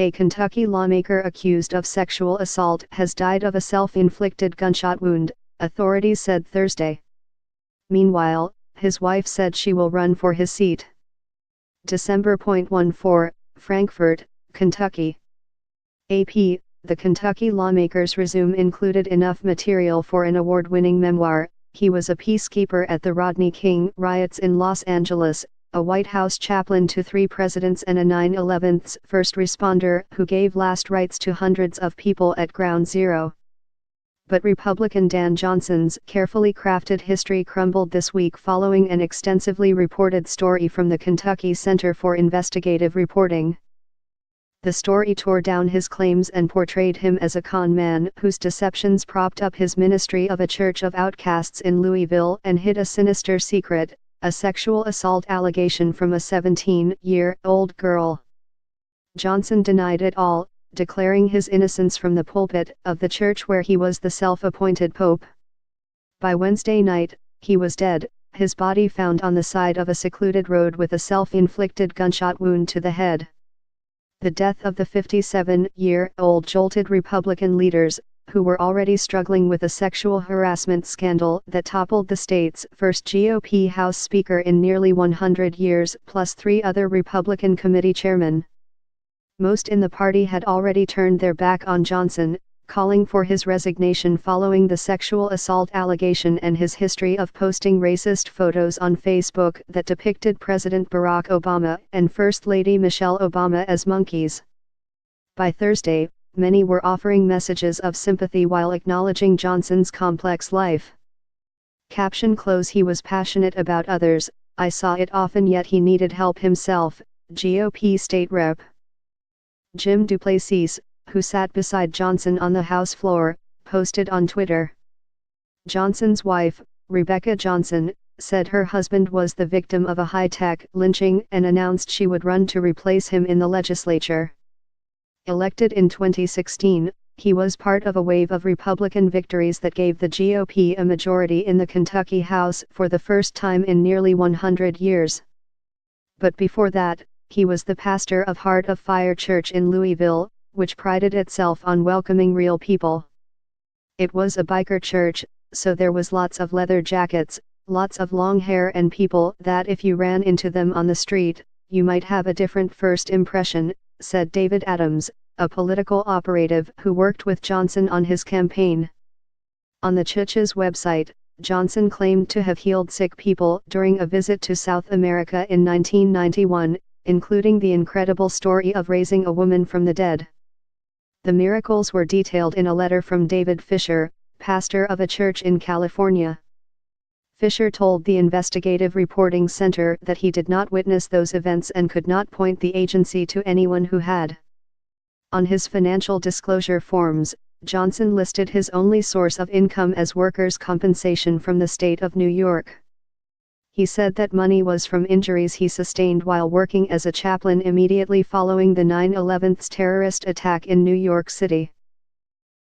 A Kentucky lawmaker accused of sexual assault has died of a self-inflicted gunshot wound, authorities said Thursday. Meanwhile, his wife said she will run for his seat. December 14, Frankfort, Kentucky. AP, the Kentucky lawmakers' resume included enough material for an award-winning memoir. He was a peacekeeper at the Rodney King riots in Los Angeles, a White House chaplain to 3 presidents and a 9/11 first responder who gave last rites to hundreds of people at Ground Zero. But Republican Dan Johnson's carefully crafted history crumbled this week following an extensively reported story from the Kentucky Center for Investigative Reporting. The story tore down his claims and portrayed him as a con man whose deceptions propped up his ministry of a church of outcasts in Louisville and hid a sinister secret, a sexual assault allegation from a 17-year-old girl. Johnson denied it all, declaring his innocence from the pulpit of the church where he was the self-appointed pope. By Wednesday night, he was dead, his body found on the side of a secluded road with a self-inflicted gunshot wound to the head. The death of the 57-year-old jolted Republican leaders, who were already struggling with a sexual harassment scandal that toppled the state's first GOP House Speaker in nearly 100 years, plus 3 other Republican committee chairmen. Most in the party had already turned their back on Johnson, calling for his resignation following the sexual assault allegation and his history of posting racist photos on Facebook that depicted President Barack Obama and First Lady Michelle Obama as monkeys. By Thursday, many were offering messages of sympathy while acknowledging Johnson's complex life. Caption close He was passionate about others, I saw it often yet he needed help himself, GOP State Rep. Jim Duplessis, who sat beside Johnson on the House floor, posted on Twitter. Johnson's wife, Rebecca Johnson, said her husband was the victim of a high-tech lynching and announced she would run to replace him in the legislature. Elected in 2016, he was part of a wave of Republican victories that gave the GOP a majority in the Kentucky House for the first time in nearly 100 years. But before that, he was the pastor of Heart of Fire Church in Louisville, which prided itself on welcoming real people. It was a biker church, so there was lots of leather jackets, lots of long hair and people that if you ran into them on the street, you might have a different first impression, said David Adams, a political operative who worked with Johnson on his campaign. On the church's website, Johnson claimed to have healed sick people during a visit to South America in 1991, including the incredible story of raising a woman from the dead. The miracles were detailed in a letter from David Fisher, pastor of a church in California. Fisher told the Investigative Reporting Center that he did not witness those events and could not point the agency to anyone who had. On his financial disclosure forms, Johnson listed his only source of income as workers' compensation from the state of New York. He said that money was from injuries he sustained while working as a chaplain immediately following the 9/11 terrorist attack in New York City.